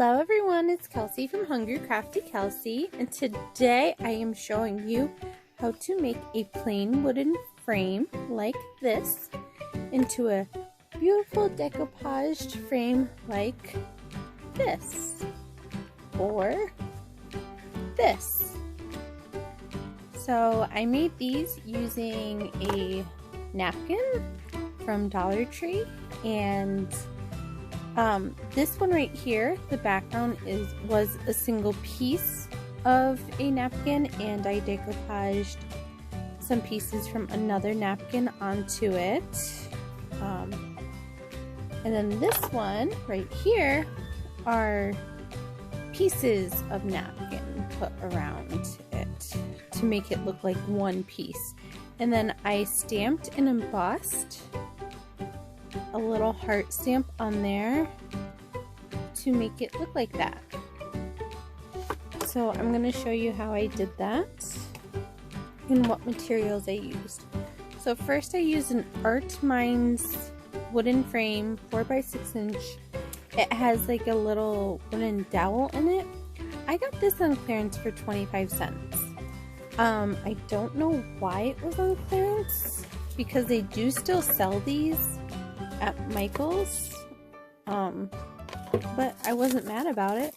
Hello everyone, it's Kelsey from Hungry Crafty Kelsey, and today I am showing you how to make a plain wooden frame like this into a beautiful decoupaged frame like this or this. So I made these using a napkin from Dollar Tree, and this one right here, the background was a single piece of a napkin, and I decoupaged some pieces from another napkin onto it. And then this one right here are pieces of napkin put around it to make it look like one piece. And then I stamped and embossed a little heart stamp on there to make it look like that. So I'm going to show you how I did that and what materials I used. So first I used an Art Minds wooden frame, 4x6 inch. It has like a little wooden dowel in it. I got this on clearance for 25 cents. I don't know why it was on clearance because they do still sell these at Michael's, but I wasn't mad about it.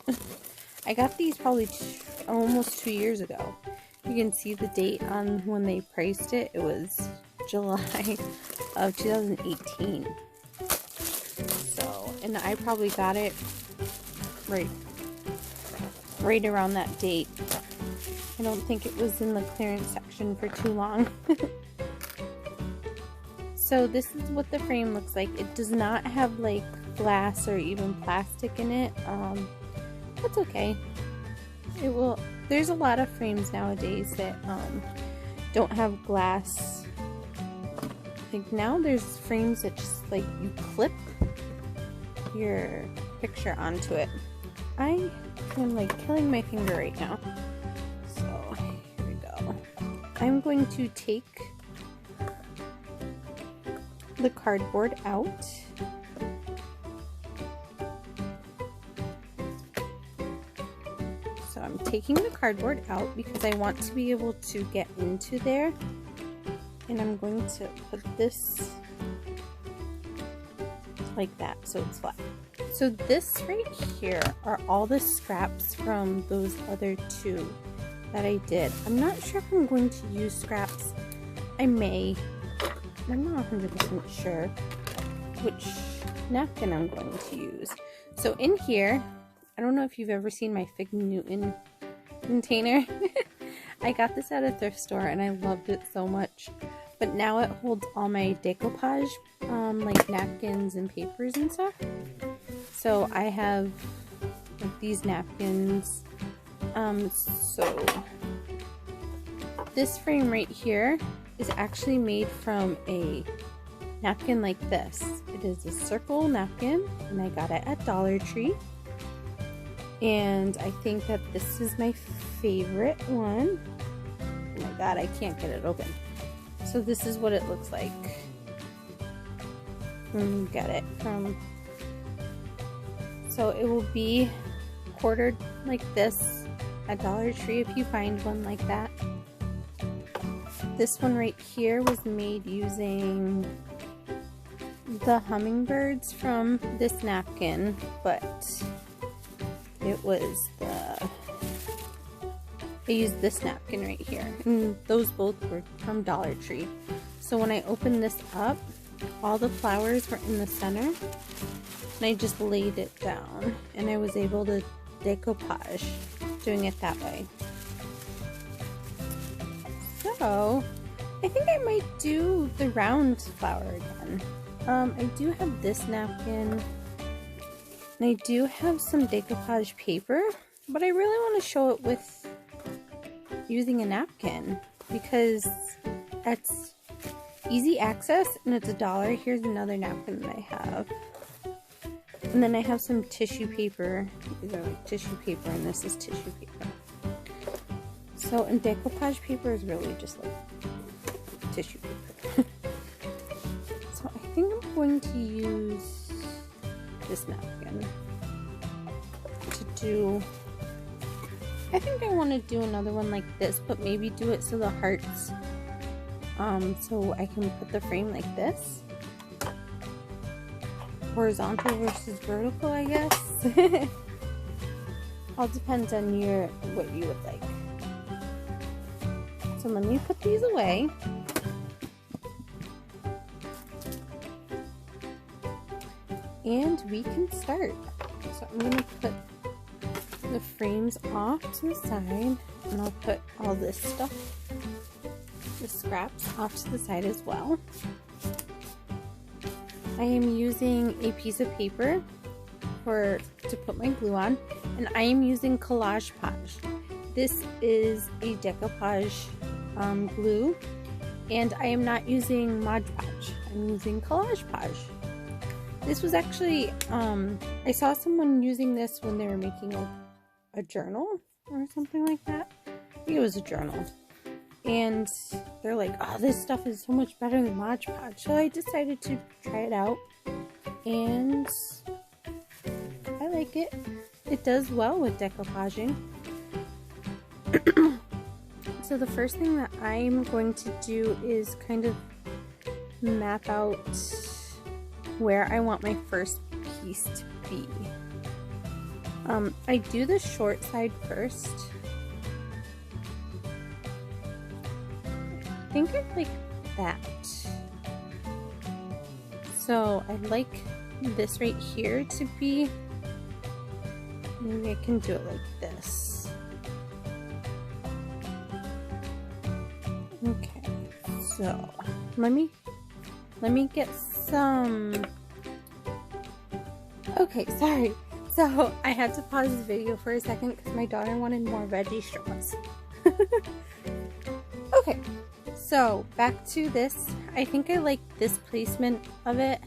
I got these probably almost 2 years ago. You can see the date on when they priced it. It was July of 2018. So, and I probably got it right around that date. I don't think it was in the clearance section for too long. So this is what the frame looks like. It does not have like glass or even plastic in it. That's okay. It will. There's a lot of frames nowadays that don't have glass. Like now there's frames that just like you clip your picture onto it. I am like killing my finger right now. So here we go. I'm going to take the cardboard out. So I'm taking the cardboard out because I want to be able to get into there, and I'm going to put this like that so it's flat. So this right here are all the scraps from those other two that I did. I'm not sure if I'm going to use scraps. I may. I'm not 100% sure which napkin I'm going to use. So in here, I don't know if you've ever seen my Fig Newton container. I got this at a thrift store and I loved it so much. But now it holds all my decoupage, like napkins and papers and stuff. So I have like these napkins. So this frame right here is actually made from a napkin like this. It is a circle napkin, and I got it at Dollar Tree. And I think that this is my favorite one. Oh my god, I can't get it open. So this is what it looks like. You get it from. So it will be quartered like this at Dollar Tree if you find one like that. This one right here was made using the hummingbirds from this napkin, but it was I used this napkin right here, and those both were from Dollar Tree. So when I opened this up, all the flowers were in the center, and I just laid it down, and I was able to decoupage doing it that way. So I think I might do the round flower again. I do have this napkin, and I do have some decoupage paper, but I really want to show it with using a napkin because that's easy access and it's $1. Here's another napkin that I have. And then I have some tissue paper. These are like tissue paper, and this is tissue paper. So, and decoupage paper is really just like tissue paper. So I think I'm going to use this napkin to do, I think I want to do another one like this, but maybe do it so the hearts, so I can put the frame like this. Horizontal versus vertical, I guess. All depends on what you would like. So let me put these away. And we can start. So I'm gonna put the frames off to the side, and I'll put all this stuff, the scraps, off to the side as well. I am using a piece of paper to put my glue on, and I am using Decoupage. This is a Decoupage glue, and I am not using Mod Podge. I'm using Decoupage. This was actually, I saw someone using this when they were making a journal or something like that. I think it was a journal. And they're like, oh, this stuff is so much better than Mod Podge. So I decided to try it out. And I like it. It does well with decoupaging. So the first thing that I'm going to do is kind of map out where I want my first piece to be. I do the short side first. I think I like that. So I like this right here to be, maybe I can do it like this. Okay, so let me get some. Okay, sorry. So I had to pause this video for a second because my daughter wanted more veggie straws. Okay, so back to this. I think I like this placement of it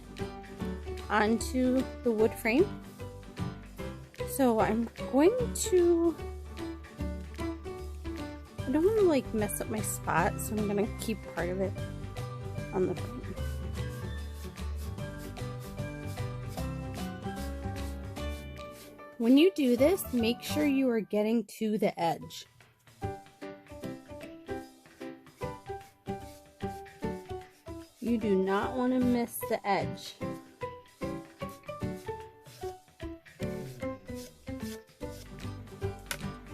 onto the wood frame. So I'm going to, I don't want to like mess up my spot, so I'm going to keep part of it on the frame. When you do this, make sure you are getting to the edge. You do not want to miss the edge.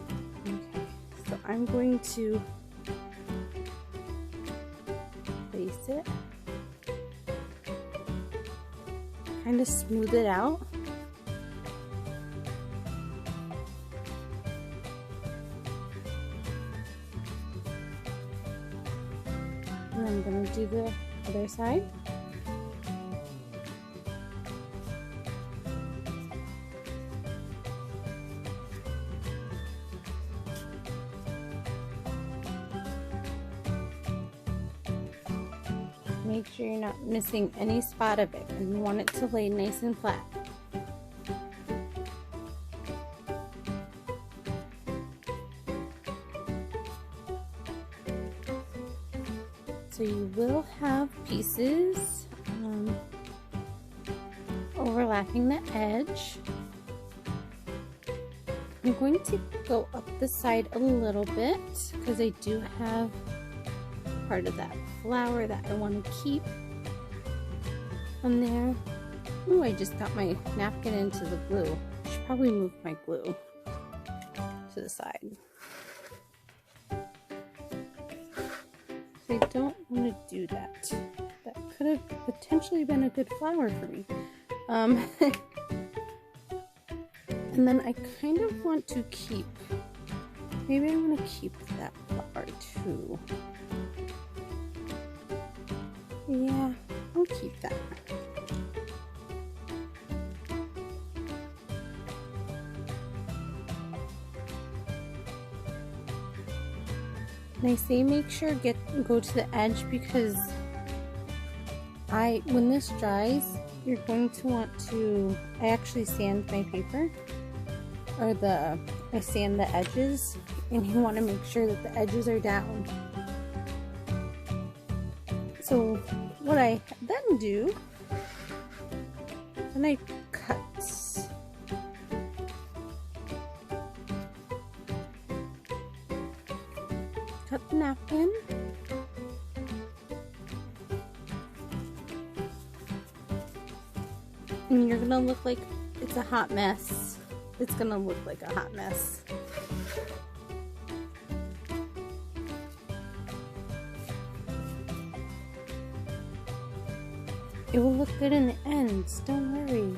Okay, so I'm going to place it, kind of smooth it out. And I'm going to do the other side. Make sure you're not missing any spot of it, and you want it to lay nice and flat. So you will have pieces overlapping the edge. I'm going to go up the side a little bit because I do have part of that flower that I want to keep on there. Oh, I just got my napkin into the glue. I should probably move my glue to the side. I don't want to do that. That could have potentially been a good flower for me. And then I kind of want to keep, maybe I want to keep that flower too. Yeah, I'll keep that. And I say make sure go to the edge because when this dries, you're going to want to, I actually sand my paper, or I sand the edges, and you want to make sure that the edges are down. So what I then do, then I cut cut the napkin. And you're gonna look like it's a hot mess. It's gonna look like a hot mess. It will look good in the end, don't worry.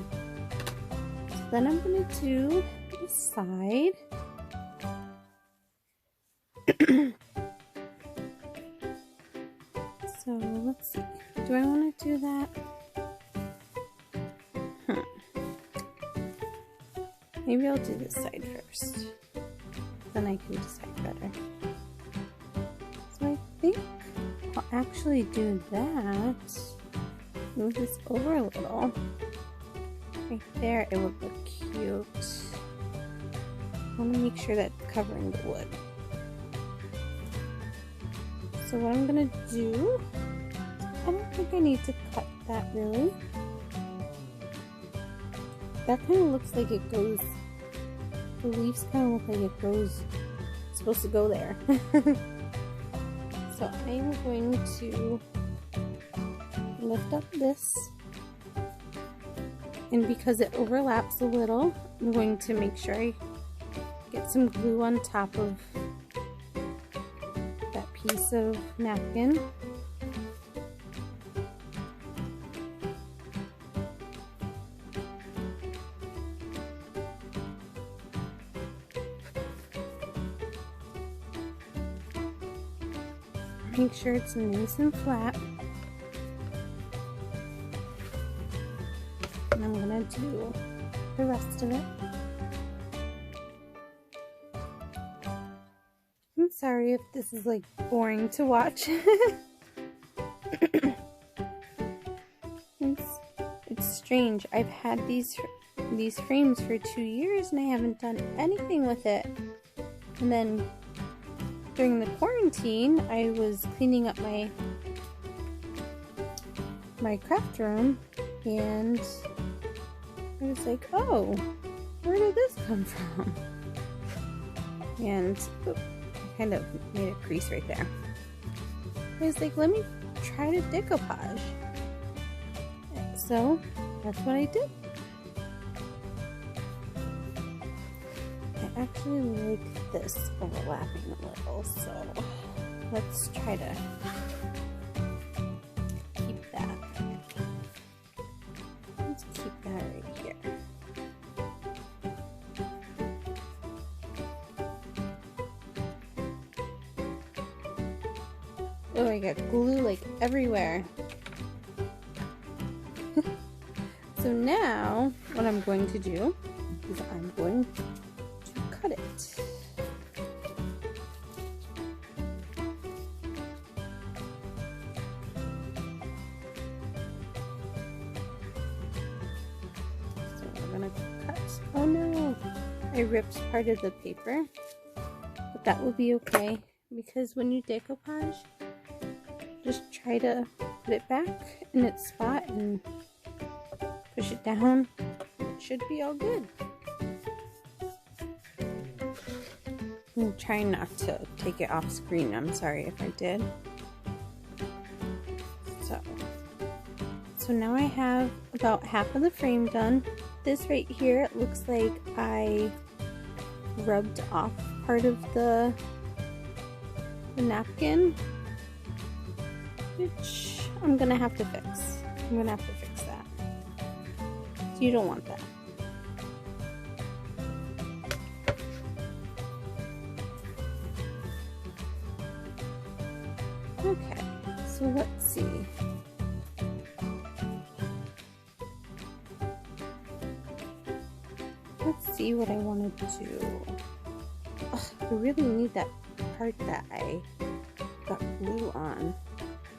So then I'm gonna do the side. So let's see, do I wanna do that? Maybe I'll do this side first. Then I can decide better. So I think I'll actually do that. Move this over a little. Right there, it would look cute. I want to make sure that's covering the wood. So what I'm gonna do, I don't think I need to cut that really. That kind of looks like it goes, the leaves kind of look like it goes, it's supposed to go there. So I'm going to lift up this, and because it overlaps a little, I'm going to make sure I get some glue on top of that piece of napkin. Make sure it's nice and flat. And I'm gonna do the rest of it. I'm sorry if this is like boring to watch. It's strange. I've had these frames for 2 years and I haven't done anything with it. And then during the quarantine, I was cleaning up my craft room, and I was like, oh, where did this come from? And I kind of made a crease right there. I was like, let me try to decoupage. So that's what I did. I actually like this overlapping a little, so let's try to keep that. Let's keep that right here. Oh, I got glue like everywhere. So now what I'm going to do is I'm going to cut it. So we're gonna cut. Oh no, I ripped part of the paper, but that will be okay because when you decoupage, just try to put it back in its spot and push it down. It should be all good. I'm trying not to take it off screen. I'm sorry if I did. So now I have about half of the frame done. This right here, it looks like I rubbed off part of the napkin, which I'm gonna have to fix. I'm gonna have to fix that. So you don't want that. Okay, so let's see. Let's see what I want to do. Ugh, I really need that part that I got glue on.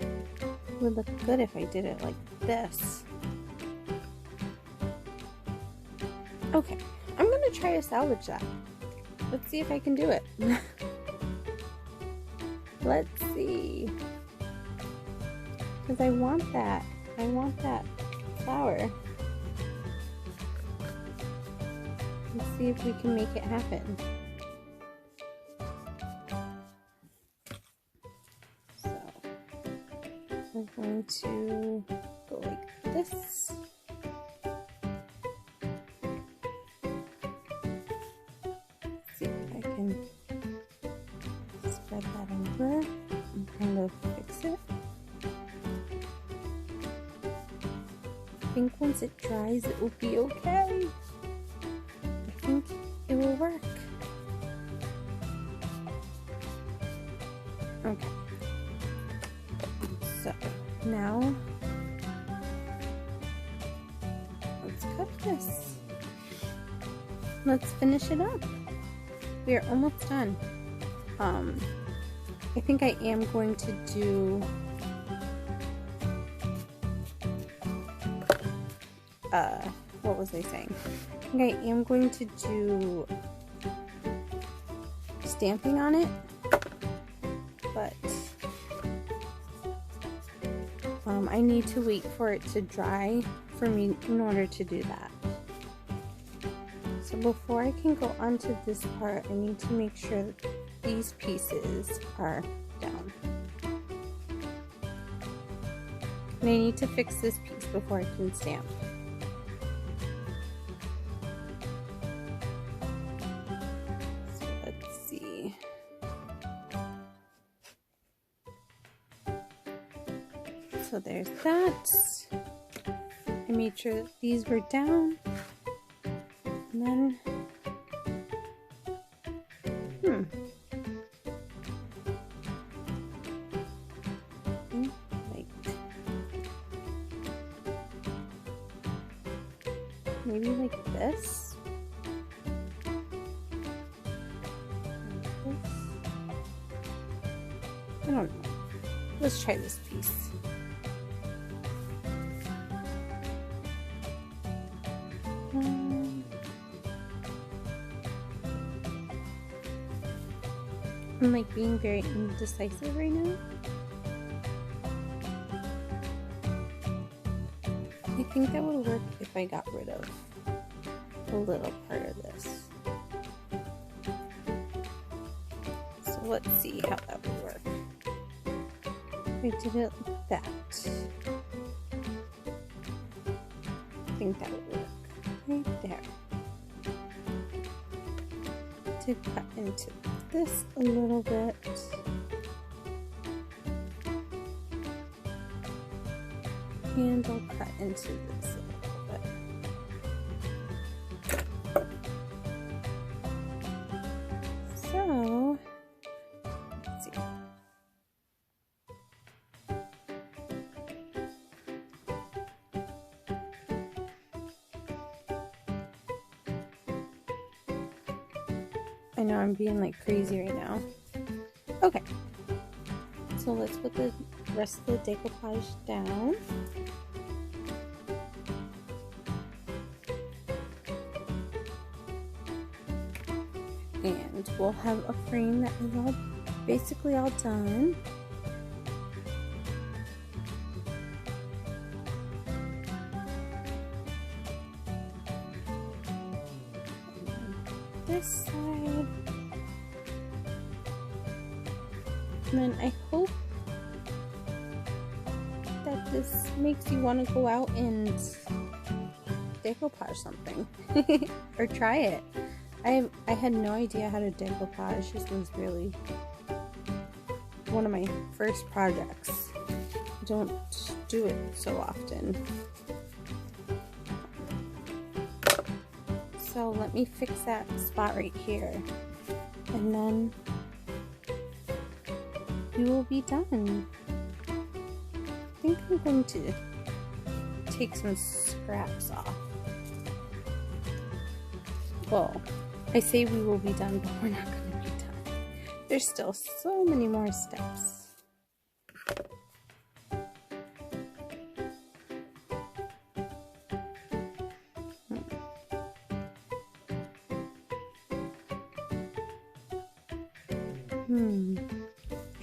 It would look good if I did it like this. Okay, I'm gonna try to salvage that. Let's see if I can do it. Let's see. Because I want that. I want that flower. Let's see if we can make it happen. going to go like this. See if I can spread that over and kind of fix it. I think once it dries, it will be okay. I think it will work. Okay. So now let's cut this. Let's finish it up. We are almost done. I think I am going to do what was I saying? I think I am going to do stamping on it, but I need to wait for it to dry for me in order to do that. So before I can go onto this part, I need to make sure that these pieces are down. And I need to fix this piece before I can stamp. So let's see. So there's that. I made sure that these were down. And then, like, maybe like this. I don't know. Let's try this piece. I'm like being very indecisive right now. I think that would work if I got rid of a little part of this. So let's see how that would work. If I did it like that, I think that would work right there. To cut into this a little bit. And I'll cut into this a little bit. So, let's see. I know I'm being like crazy right now. Okay, so let's put the rest of the decoupage down. And we'll have a frame that is all basically all done. This side, and then I hope that this makes you want to go out and decoupage something or try it. I had no idea how to decoupage. This was really one of my first projects. I don't do it so often. So let me fix that spot right here, and then you will be done. I think I'm going to take some scraps off. Well, I say we will be done, but we're not going to be done. There's still so many more steps.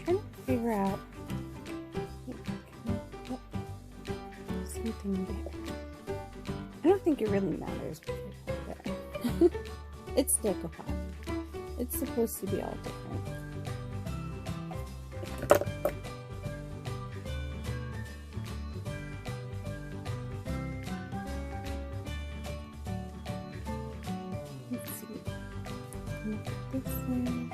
Trying to figure out something there. I don't think it really matters what I put there. It's decoupage. It's supposed to be all different. this there.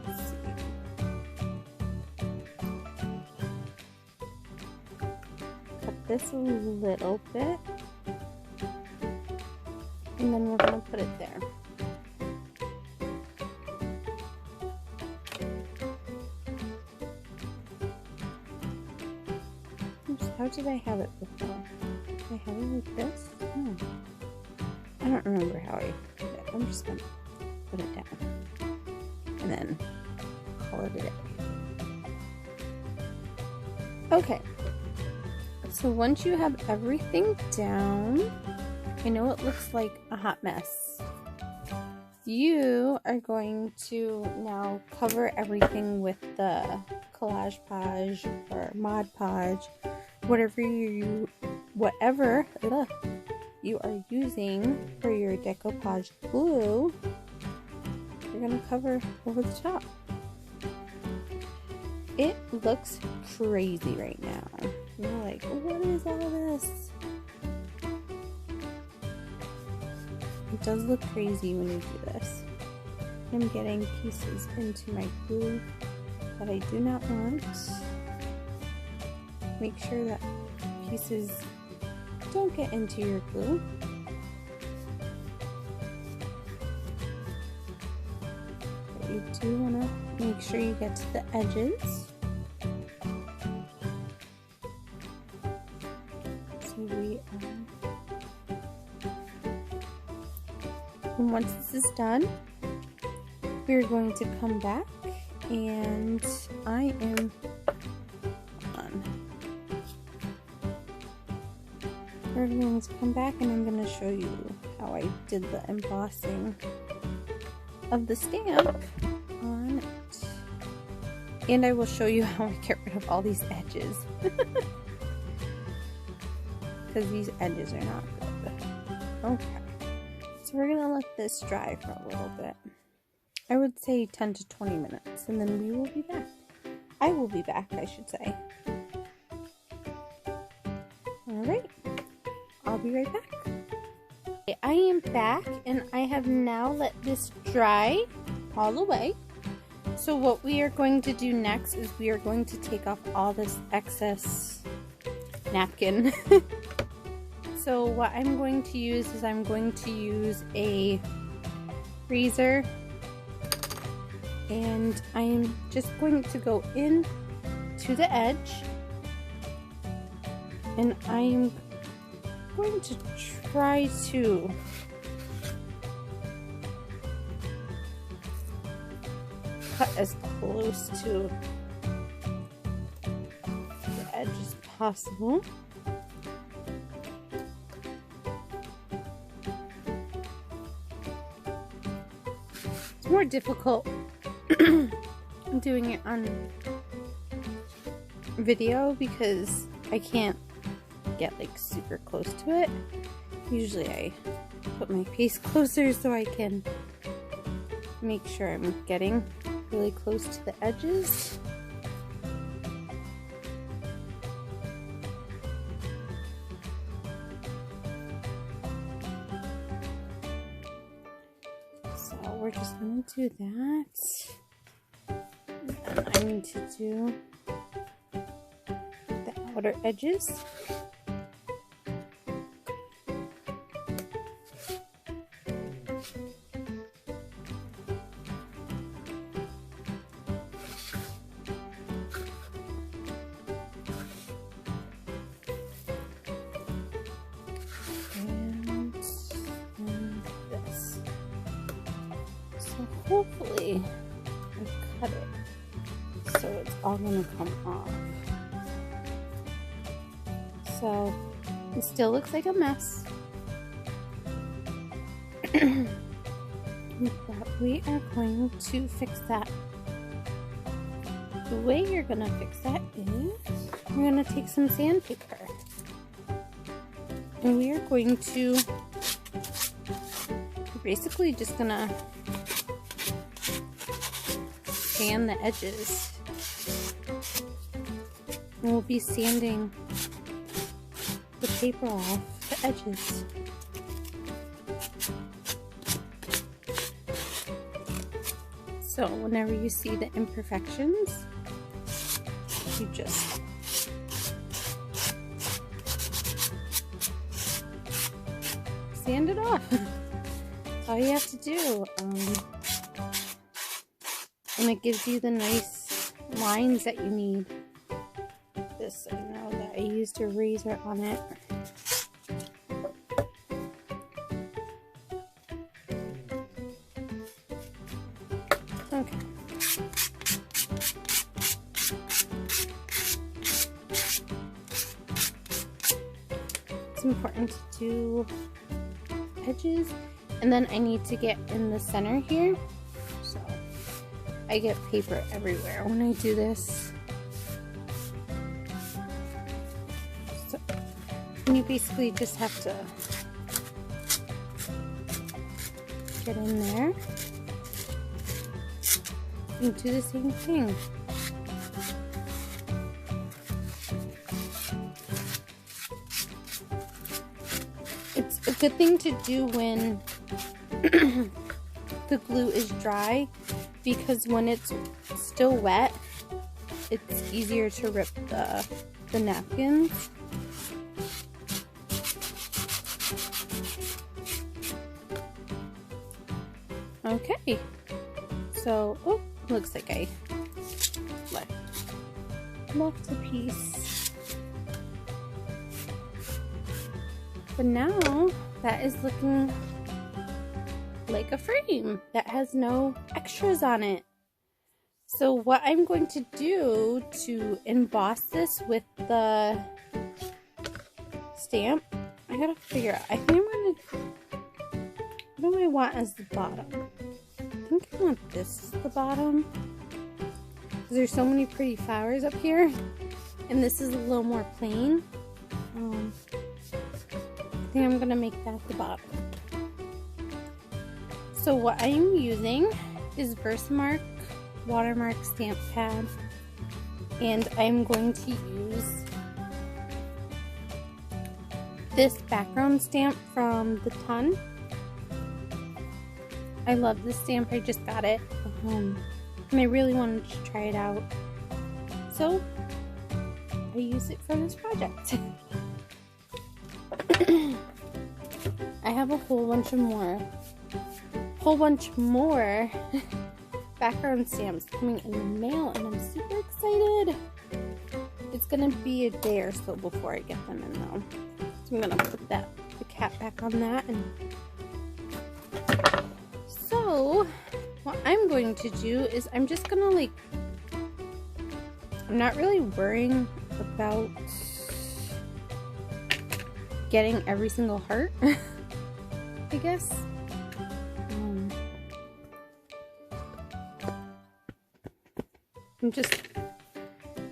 Let's see. Cut this a little bit, and then we're gonna put it there. How did I have it before? Did I have it like this? No. I don't remember how I did it. I'm just gonna put it down and then call it a day. Okay. So once you have everything down, I know it looks like a hot mess. You are going to now cover everything with the Collage Page or Mod Podge, whatever you are using for your decoupage glue. You're gonna cover over the top. It looks crazy right now. You're like, what is all this? It does look crazy when you do this. I'm getting pieces into my glue that I do not want. Make sure that pieces don't get into your glue. But you do want to make sure you get to the edges. So and once this is done, we're going to come back, and we're going to come back and I'm going to show you how I did the embossing of the stamp on it. And I will show you how I get rid of all these edges. Because these edges are not good. Okay. So we're going to let this dry for a little bit. I would say 10 to 20 minutes, and then we will be back. I will be back, I should say. Alright. I'll be right back. I am back, and I have now let this dry all the way. So what we are going to do next is we are going to take off all this excess napkin. So what I'm going to use is I'm going to use a razor, and I am just going to go in to the edge, and I am going to try to cut as close to the edge as possible. It's more difficult doing it on video because I can't get like super close to it. Usually I put my face closer so I can make sure I'm getting really close to the edges. So we're just going to do that. And I need to do the outer edges. Hopefully I cut it so it's all gonna come off. So it still looks like a mess, but we are going to fix that. The way you're gonna fix that is we're gonna take some sandpaper and we are going to basically just gonna sand the edges. And we'll be sanding the paper off the edges. So whenever you see the imperfections, you just sand it off. That's all you have to do. And it gives you the nice lines that you need. This, I know that I used a razor on it. Okay. It's important to do edges, and then I need to get in the center here, so I get paper everywhere when I do this. So you basically just have to get in there and do the same thing. It's a good thing to do when the glue is dry, because when it's still wet, it's easier to rip the napkins. Okay, so, oh, looks like I left a piece. But now that is looking like a frame that has no extras on it. So what I'm going to do to emboss this with the stamp, I gotta figure out. I think I'm gonna, what do I want as the bottom? I think I want this as the bottom, because there's so many pretty flowers up here, and this is a little more plain. I think I'm gonna make that the bottom. So what I'm using is Versamark watermark stamp pad, and I'm going to use this background stamp from the Ton. I love this stamp. I just got it, and I really wanted to try it out, so I use it for this project. I have a whole bunch more background stamps coming in the mail, and I'm super excited. It's gonna be a day or so before I get them in though, so I'm gonna put the cap back on that. And so what I'm going to do is I'm just gonna I'm not really worrying about getting every single heart, I guess. I'm just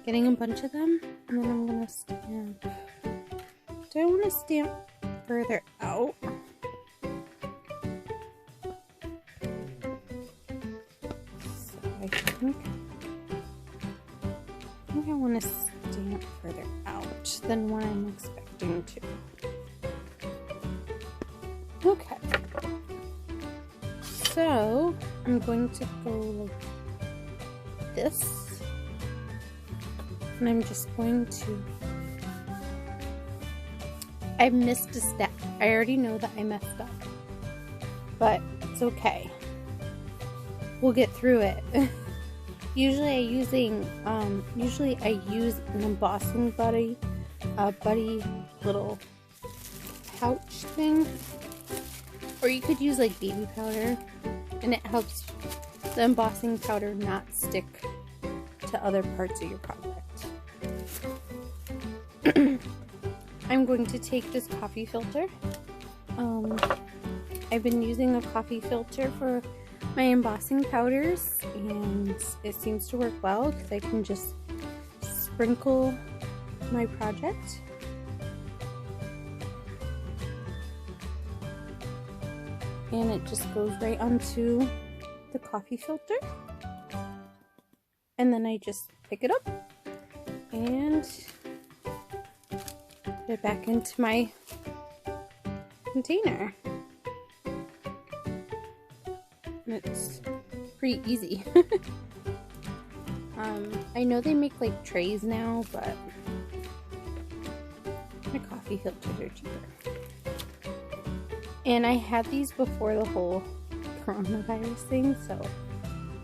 getting a bunch of them, and then I'm gonna stamp. Do I want to stamp further out? So I think I want to stamp further out than what I'm expecting to. Okay. So I'm going to go like this, and I'm just going to, I missed a step. I already know that I messed up, but it's okay. We'll get through it. Usually I use an embossing buddy little pouch thing, or you could use like baby powder, and it helps the embossing powder not stick to other parts of your project. I'm going to take this coffee filter. I've been using a coffee filter for my embossing powders, and it seems to work well because I can just sprinkle my project. And it just goes right onto the coffee filter, and then I just pick it up and put it back into my container. And it's pretty easy. I know they make like trays now, but my coffee filters are cheaper. And I had these before the whole coronavirus thing, so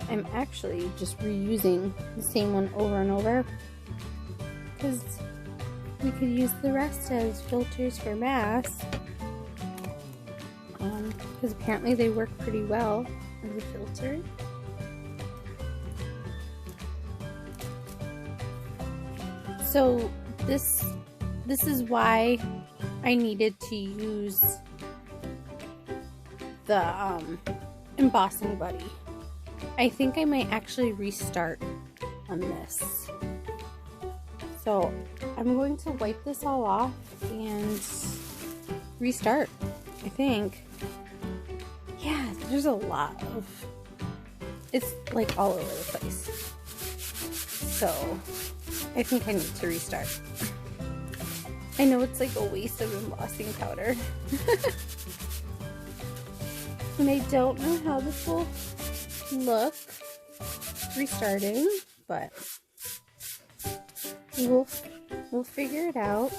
I'm actually just reusing the same one over and over because we could use the rest as filters for masks, because apparently they work pretty well as a filter. So this is why I needed to use the embossing buddy. I think I might actually restart on this. So I'm going to wipe this all off and restart, I think. Yeah, there's a lot of, it's like all over the place. So I think I need to restart. I know it's like a waste of embossing powder. And I don't know how this will look restarting, but we'll figure it out.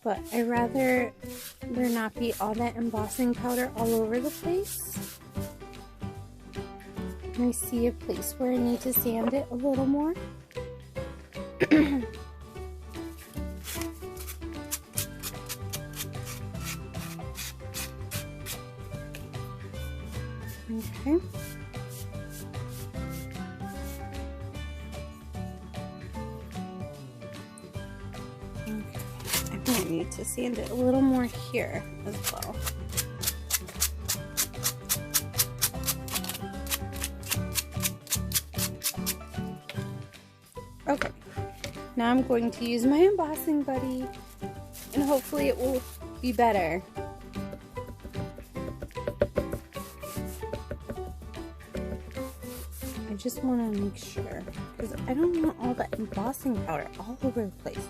But I'd rather there not be all that embossing powder all over the place. And I see a place where I need to sand it a little more. Okay. I might need to sand it a little more here as well. Okay, now I'm going to use my embossing buddy and hopefully it will be better. I just want to make sure because I don't want all that embossing powder all over the place.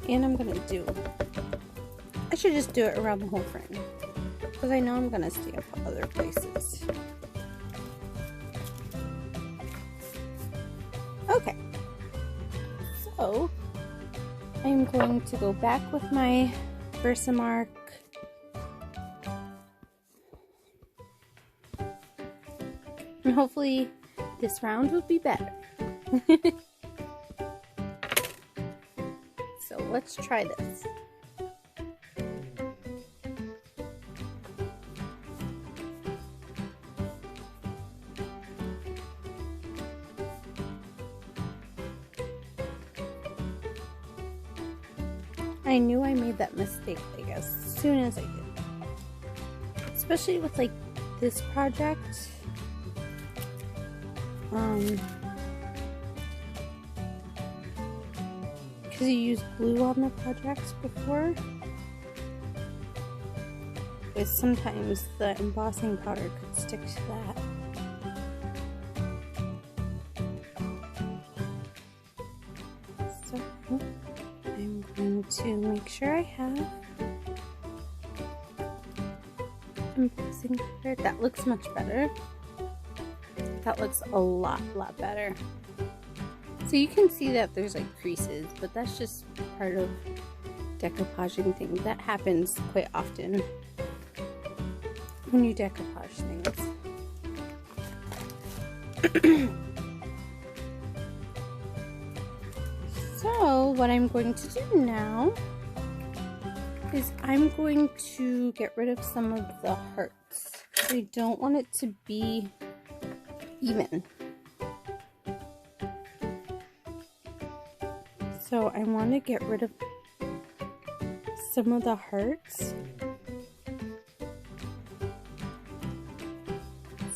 And I should just do it around the whole frame because I know I'm going to stamp other places. Okay, so I'm going to go back with my Versamark and hopefully this round will be better. So let's try this. I knew I made that mistake, like, as soon as I did. Especially with, like, this project. Because you use glue on the projects before. But sometimes the embossing powder could stick to that. So I'm going to make sure I have embossing powder. That looks much better. That looks a lot better. So you can see that there's like creases, but that's just part of decoupaging things. That happens quite often when you decoupage things. So what I'm going to do now is I'm going to get rid of some of the hearts. I don't want it to be even. So I want to get rid of some of the hearts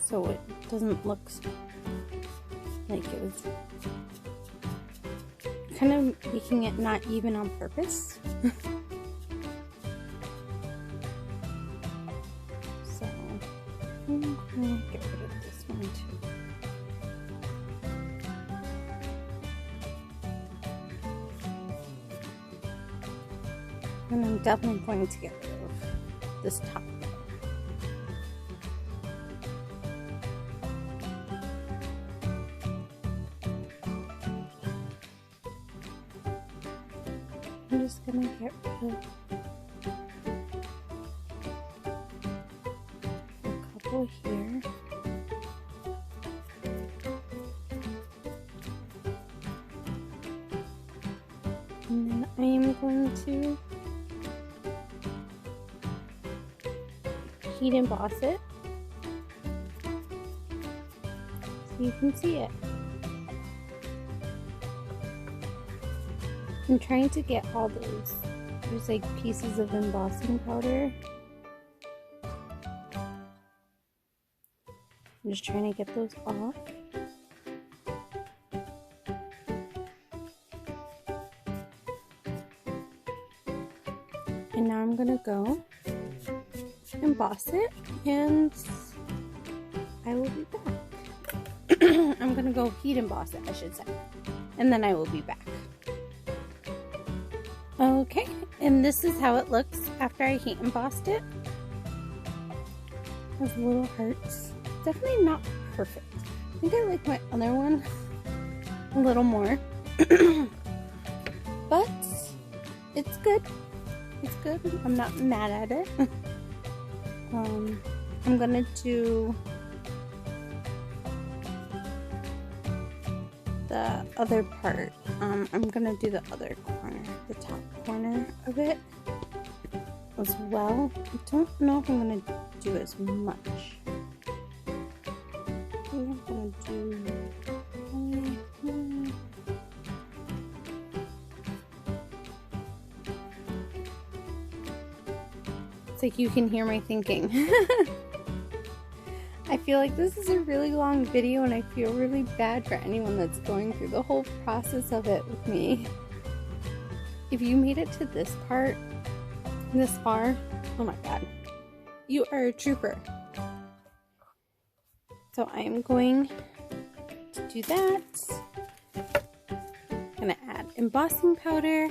so it doesn't look like it was kind of making it not even on purpose. So I'm going to get rid of this one too. And I'm definitely going to get rid of this top. I'm just gonna get rid of a couple here. And then I am going to heat emboss it so you can see it. I'm trying to get all those. There's like pieces of embossing powder. I'm just trying to get those off. And now I'm gonna go emboss it and I will be back. I'm gonna go heat emboss it, I should say. And then I will be back. Okay, and this is how it looks after I heat embossed it. It has little hearts. Definitely not perfect. I think I like my other one a little more. But it's good. It's good. I'm not mad at it. I'm gonna do the other part. I'm gonna do the other corner, the top corner of it as well. I don't know if I'm gonna do as much. I think I'm gonna do it's like you can hear my thinking. I feel like this is a really long video and I feel really bad for anyone that's going through the whole process of it with me. If you made it to this part, this far, oh my god, you are a trooper. So I am going to do that. I'm gonna add embossing powder.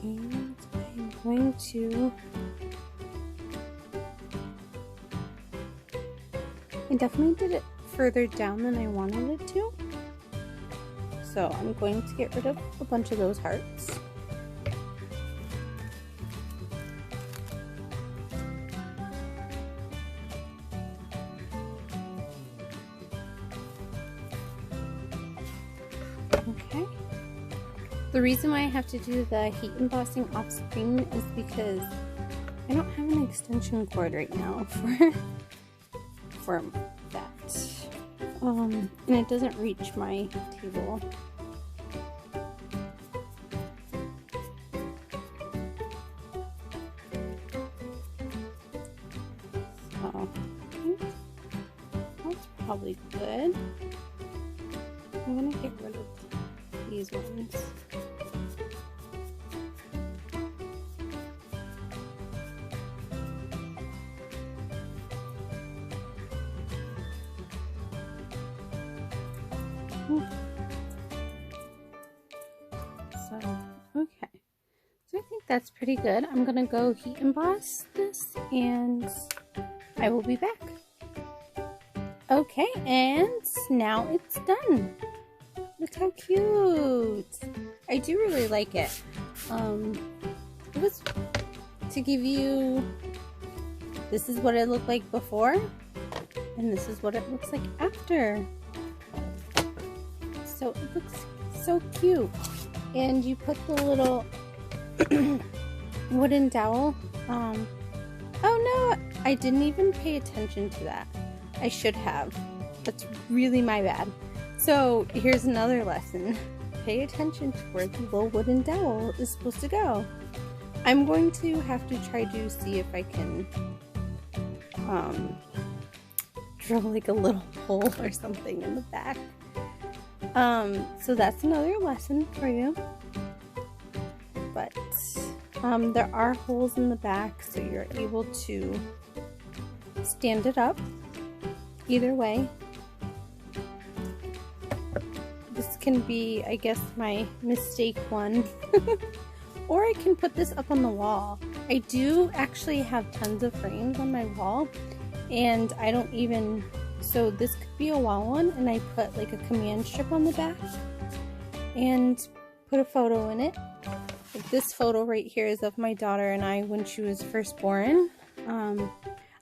And I'm going to, I definitely did it further down than I wanted it to. So I'm going to get rid of a bunch of those hearts. Okay. The reason why I have to do the heat embossing off screen is because I don't have an extension cord right now for that. And it doesn't reach my table. So I think that's probably good. I'm gonna get rid of these ones. So, okay. So I think that's pretty good. I'm gonna go heat emboss this and I will be back. Okay, and now it's done. Look how cute. I do really like it. It was to give you, this is what it looked like before, and this is what it looks like after. So it looks so cute. And you put the little wooden dowel. Oh no, I didn't even pay attention to that. I should have. That's really my bad. So here's another lesson. Pay attention to where the little wooden dowel is supposed to go. I'm going to have to try to see if I can drill like a little hole or something in the back. So that's another lesson for you. But there are holes in the back, so you're able to stand it up either way. this can be, I guess, my mistake one. Or I can put this up on the wall. I do actually have tons of frames on my wall, and I don't even, so this could be a wall one, and I put like a command strip on the back and put a photo in it. Like this photo right here is of my daughter and I when she was first born.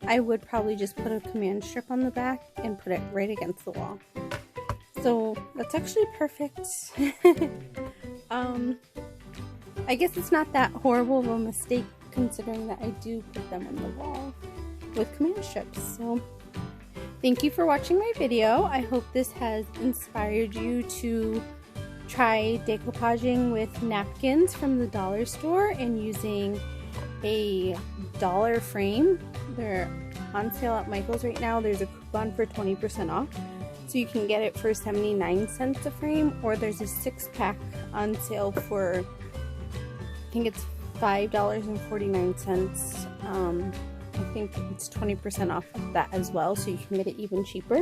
I would probably just put a command strip on the back and put it right against the wall. So that's actually perfect. I guess it's not that horrible of a mistake considering that I do put them on the wall with command strips. So thank you for watching my video. I hope this has inspired you to try decoupaging with napkins from the dollar store and using a dollar frame. They're on sale at Michael's right now. There's a coupon for 20% off. So you can get it for 79 cents a frame, or there's a 6-pack on sale for, I think it's $5.49. I think it's 20% off of that as well, so you can get it even cheaper.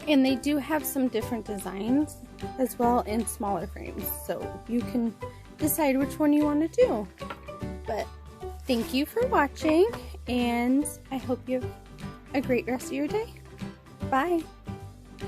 And they do have some different designs as well in smaller frames, so you can decide which one you want to do. But thank you for watching, and I hope you have a great rest of your day. Bye!